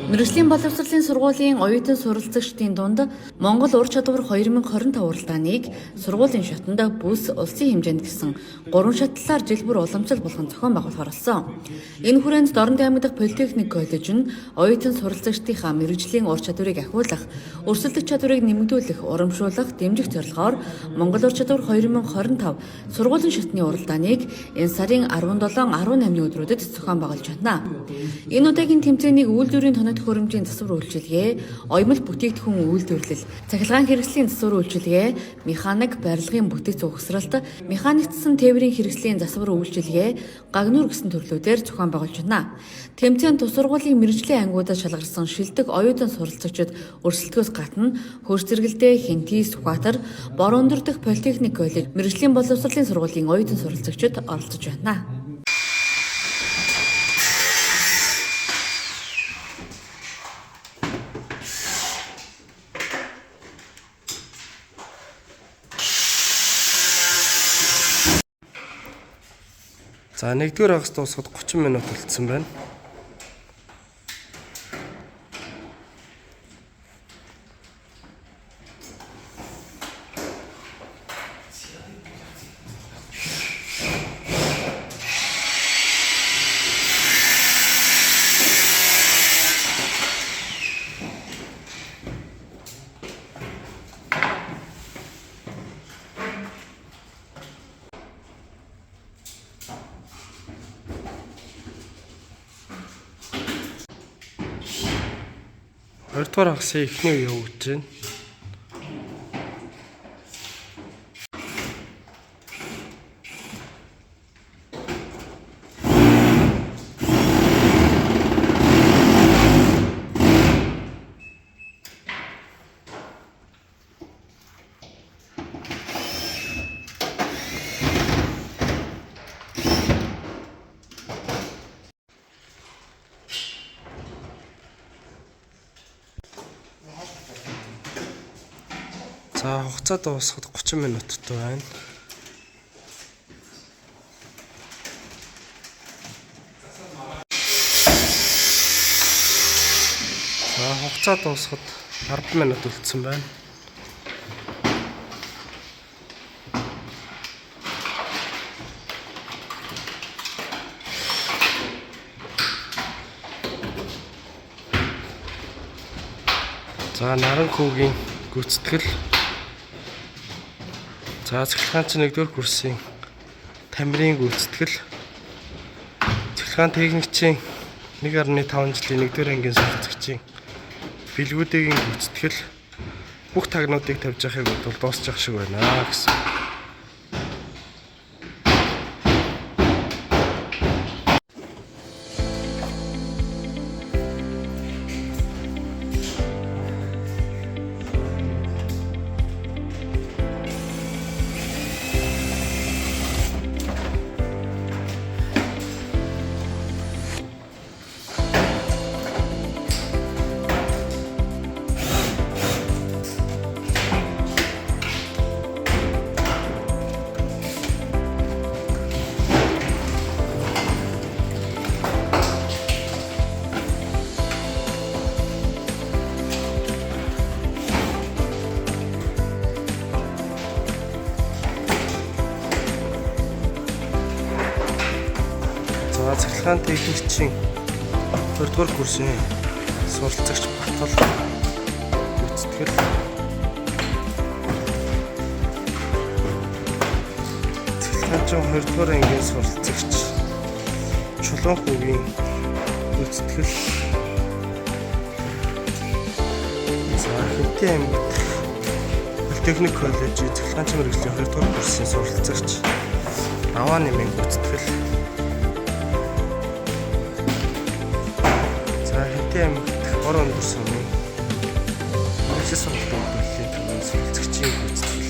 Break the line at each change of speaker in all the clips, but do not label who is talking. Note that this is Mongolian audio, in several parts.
Мэргэжлийн боловсролын сургуулийн оюутан суралцагчдын дунд Монгол ур чадвар 2025 уралдааныг сургуулийн шатанд бүс улсын хэмжээнд гэсэн 3 шатлалаар жил бүр уламжлал болгон зохион байгуулахаар болсон. Энэ хүрээнд Дорнод аймаг дахь Политехник коллеж нь оюутан суралцагчдынхаа мэргэжлийн ур чадварыг ахиулах, өрсөлдөх чадварыг нэмэгдүүлэх, урамшуулах, дэмжих зорилгоор Монгол ур чадвар 2025 сургуулийн шатны уралдааныг энэ сарын 17-18-ны өдрүүдэд зохион байгуулж байна. Энэ удаагийн тэмцээнийг үйлдвэрийн тоног хөрөмжийн засвар үйлчилгээ, оёмл бүтээгдэхүүн үйлдвэрлэл, цахилгаан хэрэгслийн засвар үйлчилгээ, механик, барилгын бүтэц угсралт, механикчсан тээврийн хэрэгслийн засвар үйлчилгээ, гагнуур гэсэн төрлүүдээр зохион байгуулж байна. Тэмцээнд тус сургуулийн мэргэжлийн ангиудад шалгарсан шилдэг оюутан суралцагчид өрсөлдөхөөс гадна хөрс зэрэгэлдээ, Хинтий, Сүхбаатар, Бороондор дахь Политехник коллеж мэргэжлийн боловсролын сургуулийн оюутан суралцагчид оролцож байна.
За 1-р хагас дуусахад 30 минут болцсон байна. Хоёрдугаар хагасын эхний үе явагдаж байна. За хугацаа дуусахад 30 минуттай байна. За хугацаа дуусахад 10 минут үлдсэн байна. За Наранхүүгийн гүйцэтгэл. За цахилгаанч 1-р курсын тамирын гүйцэтгэл, цахилгаан техникчийн 1.5 жилийн 1-р ангийн суралцагчийн бэлгүүдийн гүйцэтгэл бүх тагнуудыг тавьж явахыг бодвол дуусчих шиг байна гэсэн. Цахилгаан техникчийн 4-р курсын суралцагч Батал гүйцэтгэл. Цахилгаанчин 2-р ангийн суралцагч Чулуунхүүгийн гүйцэтгэл. За Хинтий аймаг Политехник коллежийн цахилгаанчин мэргэжлийн 2-р курсын суралцагч Аваанымын гүйцэтгэл. Хинтий аймаг Бороондор сумын мэргэжлийн сургуулийн төлөвийн суралцагчийн гүйцэтгэл.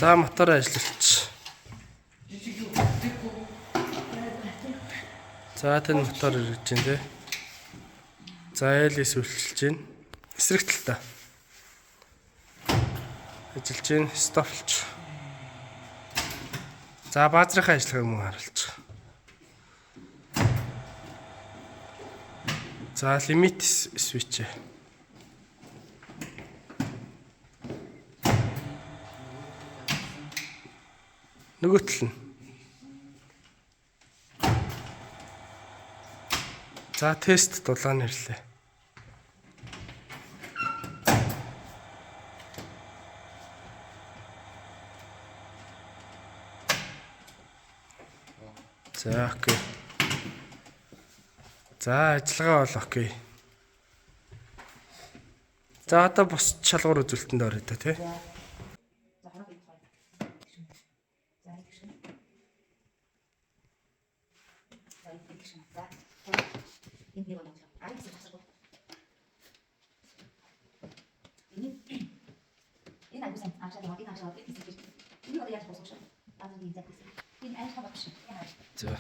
За мотор ажиллаж. За тэн мотор ирж байна те. За ээлээс үлчилж байна. Эсрэг талтай. Ажиллаж байна. Стоплж. За баазрын ажиллагааг мөн харуулж. За лимит switch. Нөгөө тал нь. За тест дулаан нэрлээ. За окей. За ажиллагаа бол окей. За одоо бус шалгуур үзүүлэлтэнд орё та тий. За.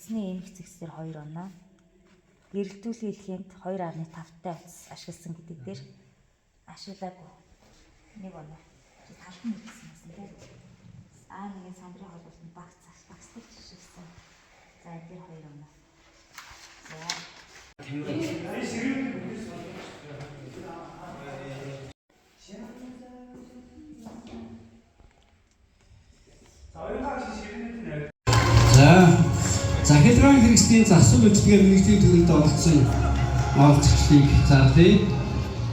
Утасны эмх зэгсээр 2 оноо, гэрэлтүүлгийн эрхээнд 2.5-тай утас ашигласан гэдэг дээр ашиглаагүй 1 оноо. Чи талхан мэдсэн юм тийм. А1-ийн сандрын холбоонд багцдаг жишгсэн. За энэ дээр 2 оноо.
Захиалгын хэрэгслийн засвар үйлчилгээ мэргэжлийн төлөвлөлд оролцсон олцогчдыг зарлая.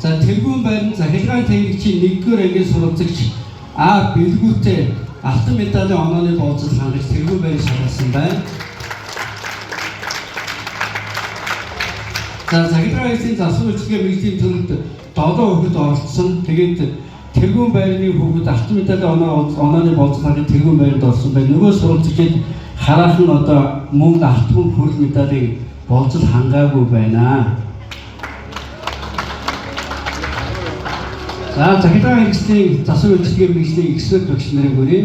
За тэргүүн байрны захиалгын техникчийн 1-р ангийн сурвалжлагч А бэлгүүтэй алтан медалийн онооны бууцад хангаж тэргүүн байрыг шалгасан байна. За захиалгын хэрэгслийн засвар үйлчилгээ мэргэжлийн төлөвлөлд 7 хүүхэд оролцсон. Тэгээд тэргүүн байрны хүүхэд алтан медалийн онооны бууцад хангаж тэргүүн байранд орсон байна. Нөгөө сурвалжлагчид хараахан одоо мөнгө алтан хүрэл медалийг бууцад хангаагүй байна. За захиалгын хэрэгслийн засвар үйлчилгээ мэргэжлийн эксперт багш нарын хүрээ